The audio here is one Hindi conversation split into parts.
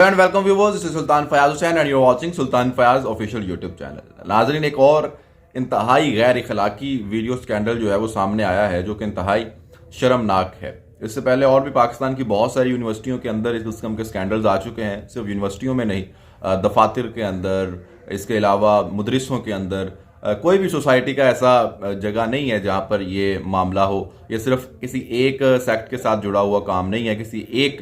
And welcome viewers, this is Sultan Fayaz Hussain and you are watching Sultan Fayaz official YouTube channel. नाजरीन, एक और इंतहाई गैर इखलाकी वीडियो स्कैंडल जो है वो सामने आया है जो कि इंतहाई शर्मनाक है। इससे पहले और भी पाकिस्तान की बहुत सारी यूनिवर्सिटियों के अंदर इस किस्म के स्कैंडल्स आ चुके हैं। सिर्फ यूनिवर्सिटियों में नहीं, दफातर के अंदर, इसके अलावा मुदरिसों के अंदर, कोई भी सोसाइटी का ऐसा जगह नहीं है जहां पर ये मामला हो। ये सिर्फ किसी एक सेक्ट के साथ जुड़ा हुआ काम नहीं है, किसी एक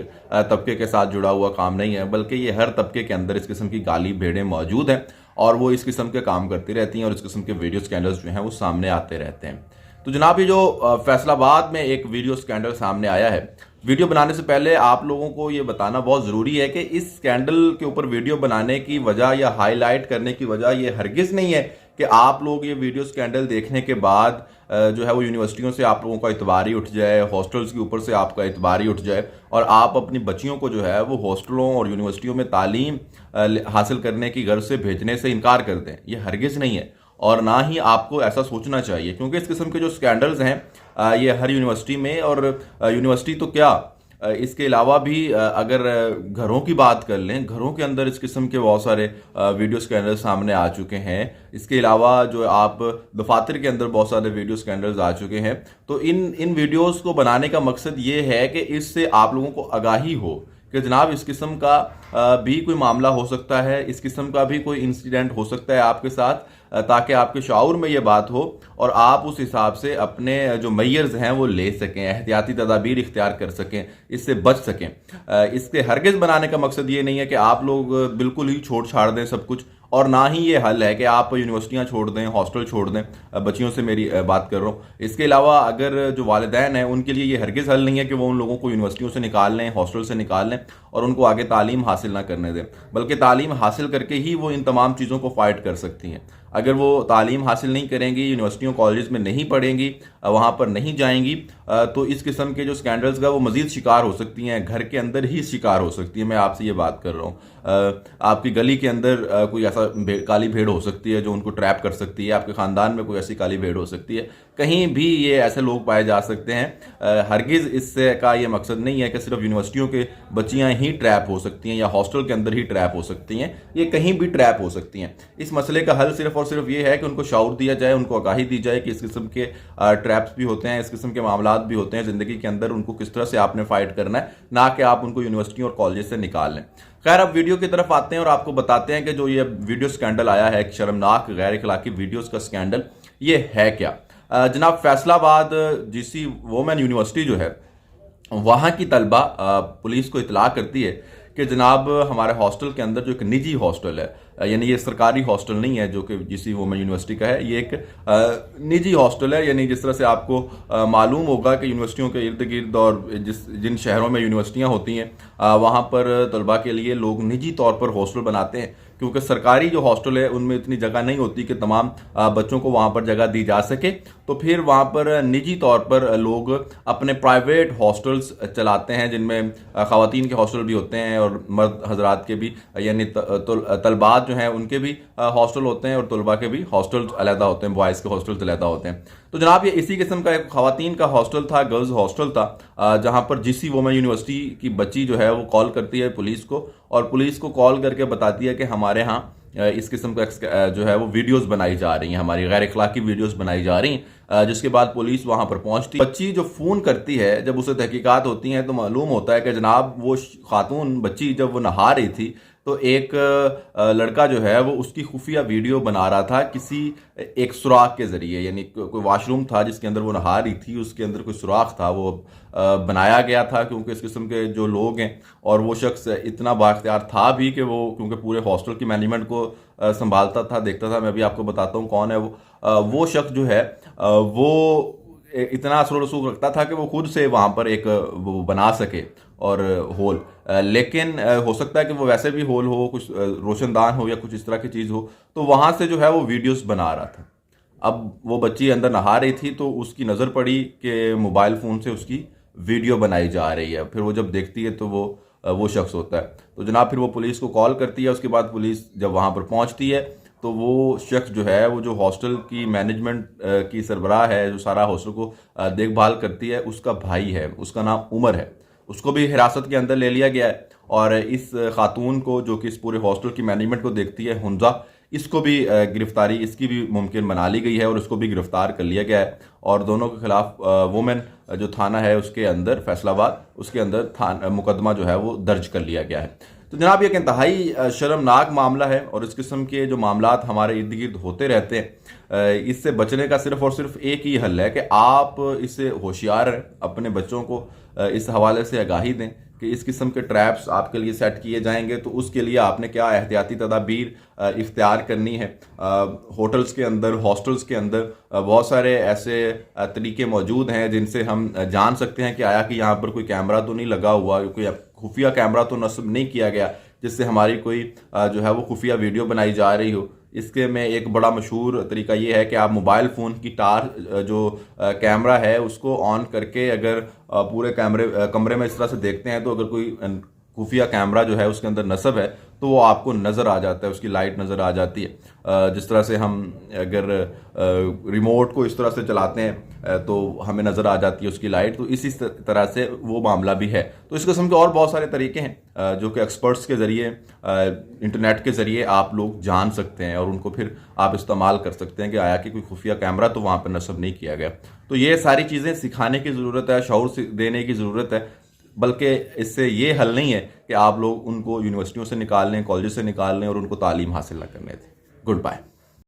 तबके के साथ जुड़ा हुआ काम नहीं है, बल्कि ये हर तबके के अंदर इस किस्म की गाली भेड़ें मौजूद हैं और वो इस किस्म के काम करती रहती हैं और इस किस्म के वीडियो स्कैंडल्स जो हैं वो सामने आते रहते हैं। तो जनाब, ये जो फैसलाबाद में एक वीडियो स्कैंडल सामने आया है, वीडियो बनाने से पहले आप लोगों को ये बताना बहुत ज़रूरी है कि इस स्कैंडल के ऊपर वीडियो बनाने की वजह या हाईलाइट करने की वजह ये हरगिज़ नहीं है कि आप लोग ये वीडियो स्कैंडल देखने के बाद जो है वो यूनिवर्सिटियों से आप लोगों का इतबार ही उठ जाए, हॉस्टल्स के ऊपर से आपका इतबार ही उठ जाए और आप अपनी बच्चियों को जो है वो हॉस्टलों और यूनिवर्सिटियों में तालीम हासिल करने की गर्ज से भेजने से इनकार कर दें। ये हरगिज़ नहीं है और ना ही आपको ऐसा सोचना चाहिए, क्योंकि इस किस्म के जो स्कैंडल्स हैं ये हर यूनिवर्सिटी में, और यूनिवर्सिटी तो क्या, इसके अलावा भी अगर घरों की बात कर लें, घरों के अंदर इस किस्म के बहुत सारे वीडियो स्कैंडल सामने आ चुके हैं। इसके अलावा जो आप दफातर के अंदर बहुत सारे वीडियो स्कैंडल्स आ चुके हैं। तो इन वीडियोस को बनाने का मकसद ये है कि इससे आप लोगों को आगाही हो कि जनाब इस किस्म का भी कोई मामला हो सकता है, इस किस्म का भी कोई इंसिडेंट हो सकता है आपके साथ, ताकि आपके शऊर में ये बात हो और आप उस हिसाब से अपने जो मैयर्स हैं वो ले सकें, एहतियाती तदाबीर इख्तियार कर सकें, इससे बच सकें। इसके हरगिज़ बनाने का मकसद ये नहीं है कि आप लोग बिल्कुल ही छोड़ छाड़ दें सब कुछ, और ना ही ये हल है कि आप यूनिवर्सिटियां छोड़ दें, हॉस्टल छोड़ दें। बच्चियों से मेरी बात कर रहा हूँ। इसके अलावा अगर जो वालिदैन हैं उनके लिए ये हरगिज़ हल नहीं है कि वो उन लोगों को यूनिवर्सिटियों से निकाल लें, हॉस्टल से निकाल लें और उनको आगे तालीम हासिल ना करने दें, बल्कि तालीम हासिल करके ही वो इन तमाम चीज़ों को फाइट कर सकती हैं। अगर वो तालीम हासिल नहीं करेंगी, यूनिवर्सिटियों कॉलेज में नहीं पढ़ेंगी, वहाँ पर नहीं जाएंगी, तो इस किस्म के जो स्कैंडल्स का वो मज़ीद शिकार हो सकती हैं, घर के अंदर ही शिकार हो सकती है। मैं आपसे ये बात कर रहा हूँ। आपकी गली के अंदर कोई ऐसा काली भेड़ हो सकती है जो उनको ट्रैप कर सकती है, आपके ख़ानदान में कोई ऐसी काली भेड़ हो सकती है, कहीं भी ये ऐसे लोग पाए जा सकते हैं। हरगिज़ इससे का ये मकसद नहीं है कि सिर्फ यूनिवर्सिटियों के बच्चियाँ ही ट्रैप हो सकती हैं या हॉस्टल के अंदर ही ट्रैप हो सकती हैं, ये कहीं भी ट्रैप हो सकती हैं। इस मसले का हल सिर्फ और सिर्फ ये है कि उनको शऊर दिया जाए, उनको आगाही दी जाए कि इस किस्म के ट्रैप्स भी होते हैं, इस किस्म के मामलात भी होते हैं ज़िंदगी के अंदर, उनको किस तरह से आपने फाइट करना है, ना कि आप उनको यूनिवर्सिटी और कॉलेज से निकाल लें। खैर, अब वीडियो की तरफ आते हैं और आपको बताते हैं कि जो ये वीडियो स्कैंडल आया है, एक शर्मनाक गैर इखलाकी वीडियोस का स्कैंडल, ये है क्या। जनाब, फैसलाबाद जीसी वोमेन यूनिवर्सिटी जो है, वहाँ की तलबा पुलिस को इतला करती है कि जनाब हमारे हॉस्टल के अंदर जो एक निजी हॉस्टल है, यानी ये सरकारी हॉस्टल नहीं है जो कि जीसी वोमेन यूनिवर्सिटी का है, ये एक निजी हॉस्टल है। यानी जिस तरह से आपको मालूम होगा कि यूनिवर्सिटियों के इर्द गिर्द और जिन शहरों में यूनिवर्सिटियां होती हैं वहाँ पर तलबा के लिए लोग निजी तौर पर हॉस्टल बनाते हैं, क्योंकि सरकारी जो हॉस्टल है उनमें इतनी जगह नहीं होती कि तमाम बच्चों को वहाँ पर जगह दी जा सके। तो फिर वहाँ पर निजी तौर पर लोग अपने प्राइवेट हॉस्टल्स चलाते हैं, जिनमें ख़वातीन के हॉस्टल भी होते हैं और मर्द हजरात के भी, यानी तलबात जो हैं उनके भी हॉस्टल होते हैं और तलबा के भी हॉस्टल्स अलहदा होते हैं, बॉयज़ के हॉस्टल्स अलहदा होते हैं। तो जनाब, ये इसी किस्म का एक ख़वातीन का हॉस्टल था, गर्ल्स हॉस्टल था, जहाँ पर जीसी वोमेन यूनिवर्सिटी की बच्ची जो है वो कॉल करती है पुलिस को, और पुलिस को कॉल करके बताती है कि हमारे यहाँ इस किस्म का जो है वो वीडियोस बनाई जा रही हैं, हमारी गैर इखलाकी वीडियोस बनाई जा रही हैं। जिसके बाद पुलिस वहाँ पर पहुँचती, बच्ची जो फ़ोन करती है, जब उसे तहकीकात होती हैं तो मालूम होता है कि जनाब वो खातून बच्ची जब वो नहा रही थी तो एक लड़का जो है वो उसकी खुफिया वीडियो बना रहा था किसी एक सुराख के ज़रिए। यानी कोई वाशरूम था जिसके अंदर वो नहा रही थी, उसके अंदर कोई सुराख था, वो बनाया गया था क्योंकि इस किस्म के जो लोग हैं, और वो शख्स इतना बाख्तियार था भी कि वो क्योंकि पूरे हॉस्टल की मैनेजमेंट को संभालता था, देखता था। मैं भी आपको बताता हूँ कौन है वो शख्स जो है वो इतना असर रसूख रखता था कि वो खुद से वहाँ पर एक वो बना सके और होल, लेकिन हो सकता है कि वो वैसे भी होल हो, कुछ रोशनदान हो या कुछ इस तरह की चीज़ हो, तो वहाँ से जो है वो वीडियोस बना रहा था। अब वो बच्ची अंदर नहा रही थी तो उसकी नज़र पड़ी कि मोबाइल फ़ोन से उसकी वीडियो बनाई जा रही है। फिर वो जब देखती है तो वो शख्स होता है। तो जनाब फिर वो पुलिस को कॉल करती है। उसके बाद पुलिस जब वहाँ पर पहुँचती है तो वो शख्स जो है वो जो हॉस्टल की मैनेजमेंट की सरबराह है, जो सारा हॉस्टल को देखभाल करती है, उसका भाई है, उसका नाम उमर है। उसको भी हिरासत के अंदर ले लिया गया है और इस खातून को, जो कि इस पूरे हॉस्टल की मैनेजमेंट को देखती है, हुंजा, इसको भी गिरफ्तारी इसकी भी मुमकिन बना ली गई है और उसको भी गिरफ्तार कर लिया गया है। और दोनों के खिलाफ वुमेन जो थाना है उसके अंदर, फैसलाबाद, उसके अंदर मुकदमा जो है वो दर्ज कर लिया गया है। तो जनाब, ये एक इंतहाई शर्मनाक मामला है और इस किस्म के जो मामलात हमारे इर्द गिर्द होते रहते हैं, इससे बचने का सिर्फ और सिर्फ एक ही हल है कि आप इससे होशियार रहें, अपने बच्चों को इस हवाले से आगाही दें कि इस किस्म के ट्रैप्स आपके लिए सेट किए जाएंगे। तो उसके लिए आपने क्या एहतियाती तदाबीर इख्तियार करनी है। होटल्स के अंदर, हॉस्टल्स के अंदर बहुत सारे ऐसे तरीके मौजूद हैं जिनसे हम जान सकते हैं कि आया कि यहाँ पर कोई कैमरा तो नहीं लगा हुआ, कोई खुफिया कैमरा तो नस्ब नहीं किया गया जिससे हमारी कोई जो है वो खुफिया वीडियो बनाई जा रही हो। इसके में एक बड़ा मशहूर तरीका ये है कि आप मोबाइल फ़ोन की जो कैमरा है उसको ऑन करके अगर पूरे कमरे में इस तरह से देखते हैं तो अगर कोई खुफिया कैमरा जो है उसके अंदर नस्ब है तो वो आपको नज़र आ जाता है, उसकी लाइट नज़र आ जाती है। जिस तरह से हम अगर रिमोट को इस तरह से चलाते हैं तो हमें नज़र आ जाती है उसकी लाइट, तो इसी तरह से वो मामला भी है। तो इस किस्म के और बहुत सारे तरीके हैं जो कि एक्सपर्ट्स के ज़रिए, इंटरनेट के ज़रिए आप लोग जान सकते हैं और उनको फिर आप इस्तेमाल कर सकते हैं कि आया कि कोई खुफिया कैमरा तो वहाँ पर नस्ब नहीं किया गया। तो ये सारी चीज़ें सिखाने की ज़रूरत है, शऊर देने की ज़रूरत है, बल्कि इससे ये हल नहीं है कि आप लोग उनको यूनिवर्सिटियों से निकाल लें, कॉलेज से निकाल लें और उनको तालीम हासिल न करने दें। Good bye.